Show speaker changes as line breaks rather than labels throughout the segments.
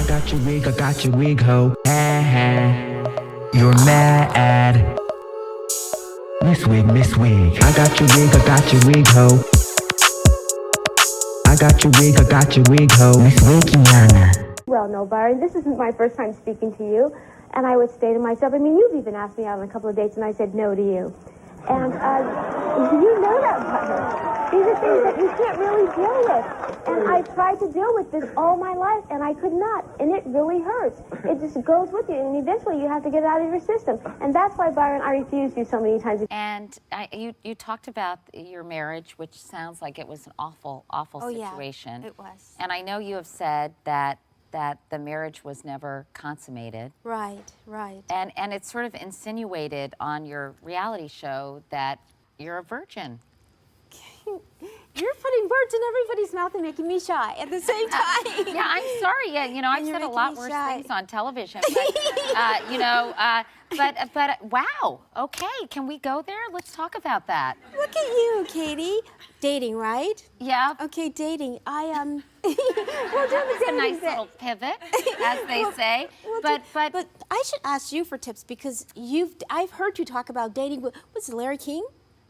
I got your wig, ho. Ha ha. You're mad. Miss Wig. I got your wig, ho. I got your wig, ho. Miss Wigiana.
Well, no, Byron, this isn't my first time speaking to you. And I would say to myself, I mean, you've even asked me out on a couple of dates, and I said no to you. And you know that, Byron. These are things that you can't really deal with. And I tried to deal with this all my life, and I could not. And it really hurts. It just goes with you, and eventually you have to get it out of your system. And that's why, Byron, I refused you so many times.
And you talked about your marriage, which sounds like it was an awful situation.
Yeah, it was.
And I know you have said that the marriage was never consummated.
Right.
And it's sort of insinuated on your reality show that you're a virgin.
You're putting words in everybody's mouth and making me shy at the same time.
Yeah, I'm sorry. Yeah, I've said a lot worse things on television. But, but wow. Okay, can we go there? Let's talk about that.
Look at you, Katie. Dating, right?
Yeah.
Okay, dating. We'll do the
It's a nice little pivot, as they say. But
I should ask you for tips because I've heard you talk about dating. What's Larry King?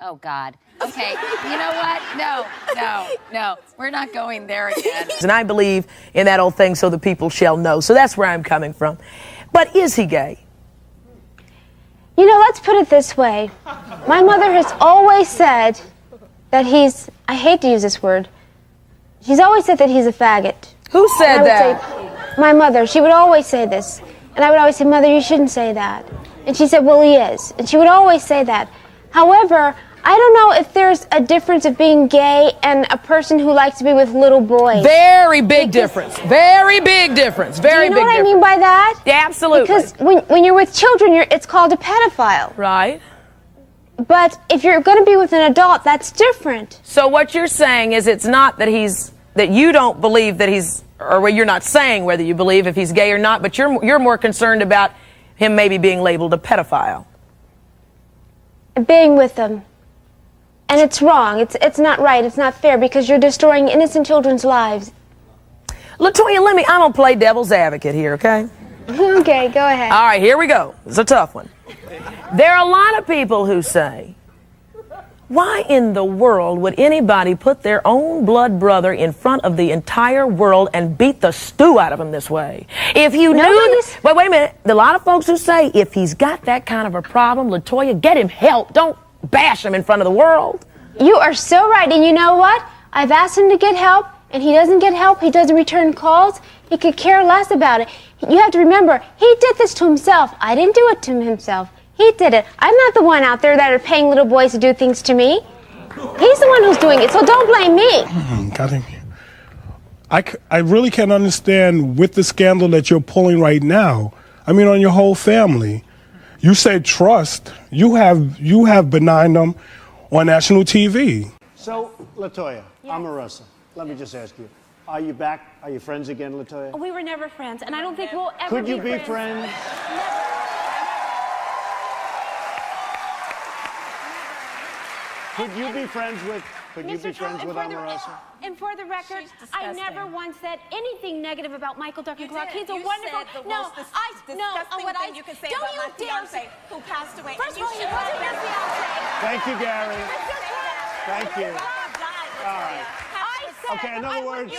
Oh, God. Okay, you know what? No. We're not going there again.
And I believe in that old thing, so the people shall know. So that's where I'm coming from. But is he gay?
You know, let's put it this way. My mother has always said that I hate to use this word, she's always said that he's a faggot.
Who said that?
My mother. She would always say this. And I would always say, Mother, you shouldn't say that. And she said, well, he is. And she would always say that. However, I don't know if there's a difference of being gay and a person who likes to be with little boys.
Very big difference. Very big difference. Very big difference.
Do you know what I mean by that?
Yeah, absolutely.
Because when you're with children, it's called a pedophile.
Right.
But if you're going to be with an adult, that's different.
So what you're saying is it's not that that you don't believe that he's, or you're not saying whether you believe if he's gay or not, but you're more concerned about him maybe being labeled a pedophile.
Being with them. And it's wrong. It's not right. It's not fair because you're destroying innocent children's lives.
Latoya, I'm going to play devil's advocate here, okay?
Okay, go ahead.
All right, here we go. It's a tough one. There are a lot of people who say, why in the world would anybody put their own blood brother in front of the entire world and beat the stew out of him this way? If you knew... Wait a minute. There are a lot of folks who say, if he's got that kind of a problem, Latoya, get him help. Don't bash him in front of the world.
You are so right. And you know what? I've asked him to get help, and he doesn't get help. He doesn't return calls. He could care less about it. You have to remember, he did this to himself. I didn't do it to himself. He did it. I'm not the one out there that are paying little boys to do things to me. He's the one who's doing it, so don't blame me.
I really can't understand with the scandal that you're pulling right now. I mean, on your whole family. You said trust. You have benign them on national TV.
So, Latoya, Omarosa, let me just ask you. Are you back? Are you friends again, Latoya?
We were never friends, and I don't think we'll ever
Could you be friends? Could you be friends with Omarosa?
And for the record, I never once said anything negative about Michael Duncan Clark. He's a wonderful. What you can say about my fiance who passed away. First of all, he wasn't your fiance.
Thank you, Gary. Thank you. All right. Okay, in other words,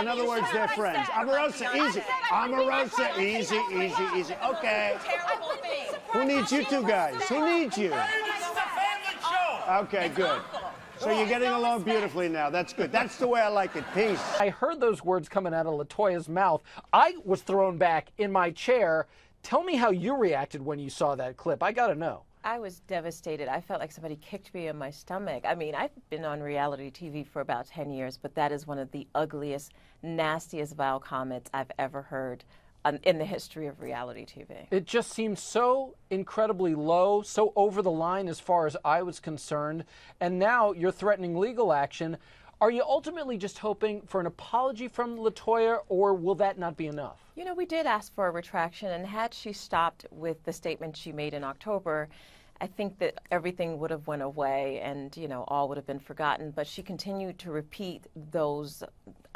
in other words, they're friends. Omarosa, easy. Omarosa, easy. Okay. Who needs you two guys? Who needs you? Okay, good. So you're getting along beautifully now. That's good. That's the way I like it. Peace.
I heard those words coming out of Latoya's mouth. I was thrown back in my chair. Tell me how you reacted when you saw that clip. I got to know.
I was devastated. I felt like somebody kicked me in my stomach. I mean, I've been on reality TV for about 10 years, but that is one of the ugliest, nastiest, vile comments I've ever heard in the history of reality TV.
It just seemed so incredibly low, so over the line as far as I was concerned, and now you're threatening legal action. Are you ultimately just hoping for an apology from Latoya, or will that not be enough?
You know, we did ask for a retraction, and had she stopped with the statement she made in October, I think that everything would have went away and, all would have been forgotten. But she continued to repeat those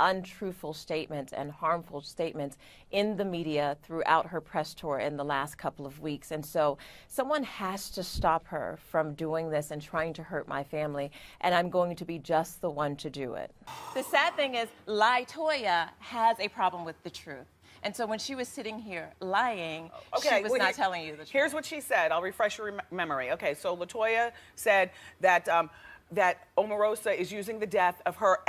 untruthful statements and harmful statements in the media throughout her press tour in the last couple of weeks. And so someone has to stop her from doing this and trying to hurt my family, and I'm going to be just the one to do it. The sad thing is, Latoya has a problem with the truth. And so when she was sitting here lying, she was not telling you the truth.
Here's what she said. I'll refresh your memory. Okay, so Latoya said that that Omarosa is using the death of her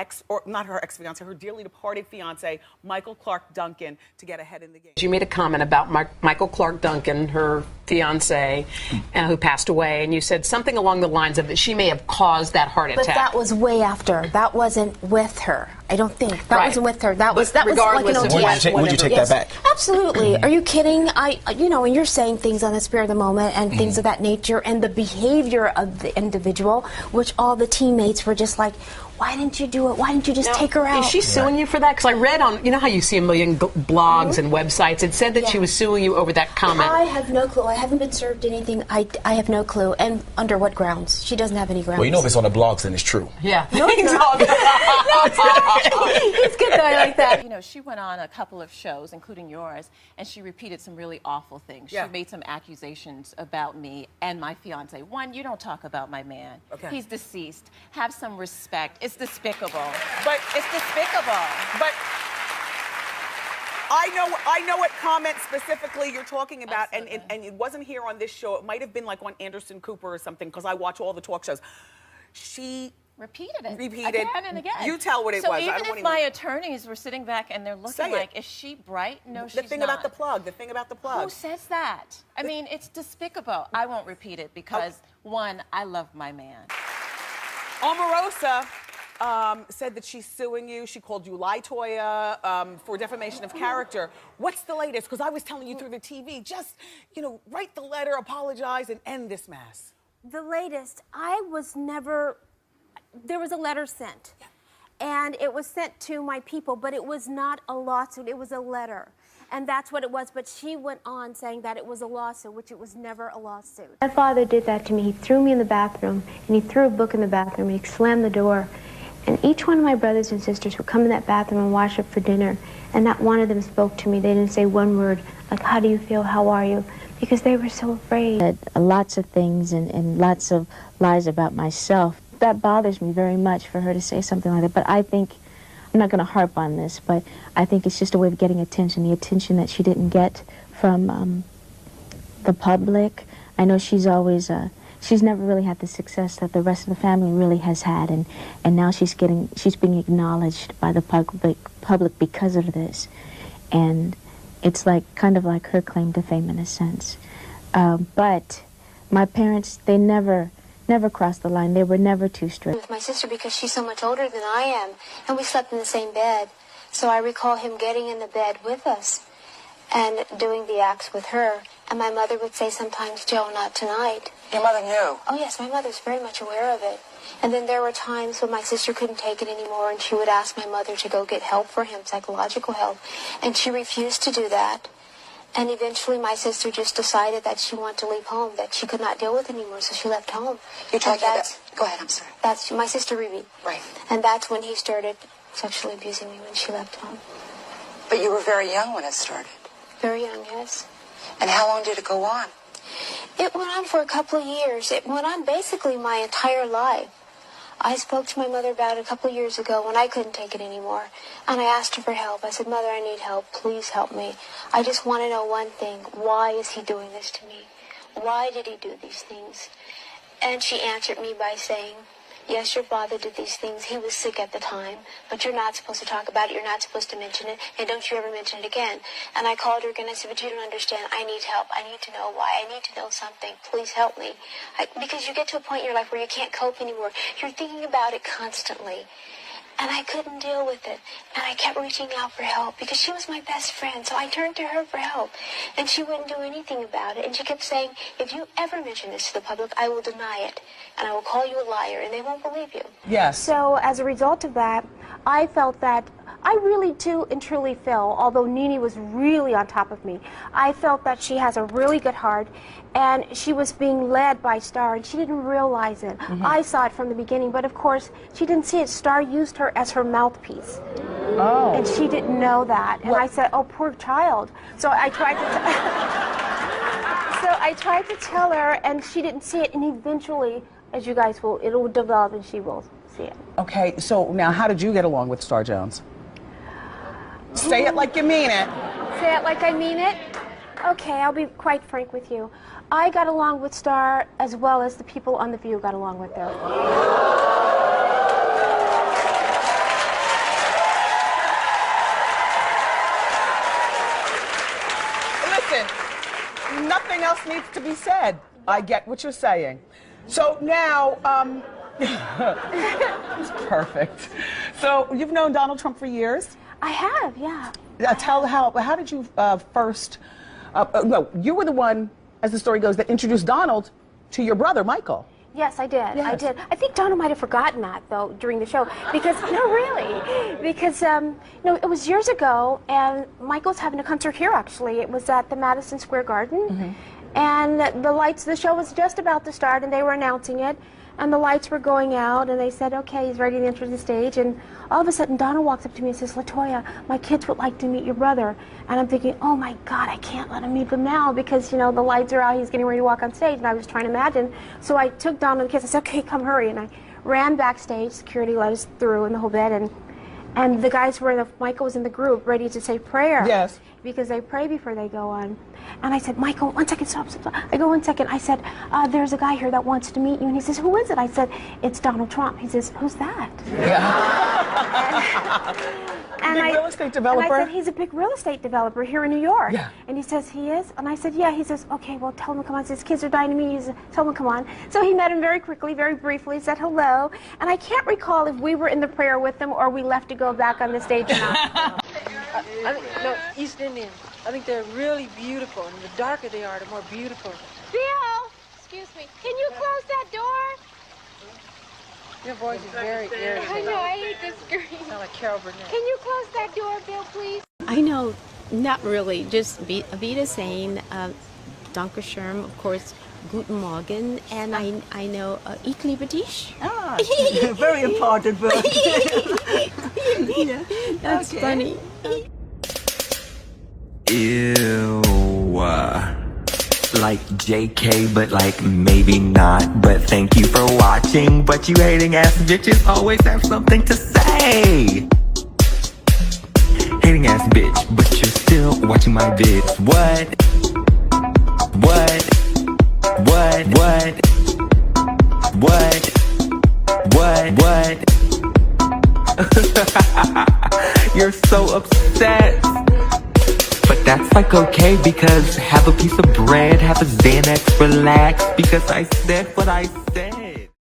not her ex-fiance, her dearly departed fiance, Michael Clark Duncan, to get ahead in the game.
You made a comment about Michael Clark Duncan, her fiance, who passed away, and you said something along the lines of that she may have caused that heart attack.
But that was way after. That wasn't with her. I don't think that wasn't with her. That was like an OTA.
Would you take that back?
Absolutely. Are you kidding? And you're saying things on the spur of the moment and things of that nature, and the behavior of the individual, which all the teammates were just like, why didn't you do it? Why didn't you just take her out?
Is she suing you for that? Because I read on, you know how you see a million blogs and websites. It said that she was suing you over that comment.
I have no clue. I haven't been served anything. I have no clue. And under what grounds? She doesn't have any grounds.
Well, you know if it's on the blogs, then it's true.
Yeah.
No, it's not. No, it's not. It's good though. I like that.
You know, she went on a couple of shows, including yours, and she repeated some really awful things. She made some accusations about me and my fiance. One, you don't talk about my man. Okay. He's deceased. Have some respect. It's despicable.
But
it's despicable.
But I know what comment specifically you're talking about, and it wasn't here on this show. It might have been like on Anderson Cooper or something, because I watch all the talk shows. She
repeated it
again
and again.
You tell what it was.
So even if my attorneys were sitting back and they're looking like, is she bright? No, she's not.
The thing about the plug. The thing about the plug.
Who says that? I mean, it's despicable. I won't repeat it because, one, I love my man.
Omarosa said that she's suing you. She called you Latoya for defamation of character. What's the latest? Because I was telling you through the TV, just, write the letter, apologize, and end this mess.
The latest, there was a letter sent. And it was sent to my people, but it was not a lawsuit, it was a letter. And that's what it was, but she went on saying that it was a lawsuit, which it was never a lawsuit.
My father did that to me. He threw me in the bathroom, and he threw a book in the bathroom, and he slammed the door. And each one of my brothers and sisters would come in that bathroom and wash up for dinner, and not one of them spoke to me. They didn't say one word, like, how do you feel, how are you? Because they were so afraid.
Lots of things and lots of lies about myself. That bothers me very much for her to say something like that, but I think, I'm not going to harp on this, but I think it's just a way of getting attention, the attention that she didn't get from the public. I know she's always, she's never really had the success that the rest of the family really has had, and now she's being acknowledged by the public because of this. And it's kind of like her claim to fame in a sense. But my parents, they never crossed the line. They were never too strict.
With my sister, because she's so much older than I am, and we slept in the same bed. So I recall him getting in the bed with us and doing the acts with her. And my mother would say sometimes, Joe, not tonight.
Your mother knew?
Oh, yes, my mother's very much aware of it. And then there were times when my sister couldn't take it anymore, and she would ask my mother to go get help for him, psychological help. And she refused to do that. And eventually my sister just decided that she wanted to leave home, that she could not deal with it anymore, so she left home.
You're talking about... Go ahead, I'm sorry.
That's my sister, Ruby.
Right.
And that's when he started sexually abusing me, when she left home.
But you were very young when it started.
Very young, yes.
And how long did it go on?
It went on for a couple of years. It went on basically my entire life. I spoke to my mother about it a couple of years ago when I couldn't take it anymore. And I asked her for help. I said, Mother, I need help. Please help me. I just want to know one thing. Why is he doing this to me? Why did he do these things? And she answered me by saying, yes, your father did these things. He was sick at the time, but you're not supposed to talk about it. You're not supposed to mention it, and don't you ever mention it again. And I called her again. I said, but you don't understand. I need help. I need to know why. I need to know something. Please help me. Because you get to a point in your life where you can't cope anymore. You're thinking about it constantly. And I couldn't deal with it. And I kept reaching out for help because she was my best friend. So I turned to her for help. And she wouldn't do anything about it. And she kept saying, if you ever mention this to the public, I will deny it. And I will call you a liar. And they won't believe you.
Yes.
So as a result of that, I felt that I really do and truly feel, although Nene was really on top of me, I felt that she has a really good heart, and she was being led by Star, and she didn't realize it. I saw it from the beginning, but of course, she didn't see it. Star used her as her mouthpiece.
Oh.
And she didn't know that. And I said, oh, poor child. So I tried to tell her, and she didn't see it, and eventually, as you guys will, it will develop, and she will see it.
Okay, so now how did you get along with Star Jones? Say it like you mean it.
Say it like I mean it? Okay, I'll be quite frank with you. I got along with Star as well as the people on The View got along with her.
Listen, nothing else needs to be said. I get what you're saying. So now, it's perfect. So you've known Donald Trump for years?
I have, yeah.
How did you first, no, you were the one, as the story goes, that introduced Donald to your brother, Michael.
Yes, I did.
Yes.
I did. I think Donald might have forgotten that, though, during the show. Because, no, really. Because, no, it was years ago, and Michael's having a concert here, actually. It was at the Madison Square Garden. And the lights, the show was just about to start, and they were announcing it. And the lights were going out, and they said, okay, he's ready to enter the stage. And all of a sudden, Donald walks up to me and says, Latoya, my kids would like to meet your brother. And I'm thinking, oh my God, I can't let him meet them now because, you know, the lights are out, he's getting ready to walk on stage. And I was trying to imagine. So I took Donald and the kids, I said, okay, come hurry. And I ran backstage, security let us through in the whole bit. And the guys were, Michael was in the group ready to say prayer.
Yes.
Because they pray before they go on. And I said, Michael, 1 second, stop. I go, 1 second. I said, there's a guy here that wants to meet you. And he says, who is it? I said, it's Donald Trump. He says, who's that?
And big real estate developer?
And I said, he's a big real estate developer here in New York.
Yeah.
And he says, he is? And I said, yeah. He says, okay, well, tell him to come on. He says, kids are dying to meet you. He says, tell him to come on. So he met him very quickly, very briefly, said hello. And I can't recall if we were in the prayer with them or we left to go back on the stage or not.
No, East Indian. I think they're really beautiful, and the darker they are, the more beautiful.
Bill! Excuse me. Can you close that door?
Your voice is very irritating.
I know, I hate this scream.
Sound like Carol Burnett.
Can you close that door, Bill, please?
I know, not really, just Vida saying, Dankeschön, of course, Guten Morgen, and I know, Ich liebe dich.
Ah, very important word.
Yeah, that's funny.
Ew. Like JK, but like maybe not. But thank you for watching. But you hating ass bitches always have something to say. Hating ass bitch, but you're still watching my vids. What? You're so upset. But that's like okay, because have a piece of bread, have a Xanax, relax, because I said what I said.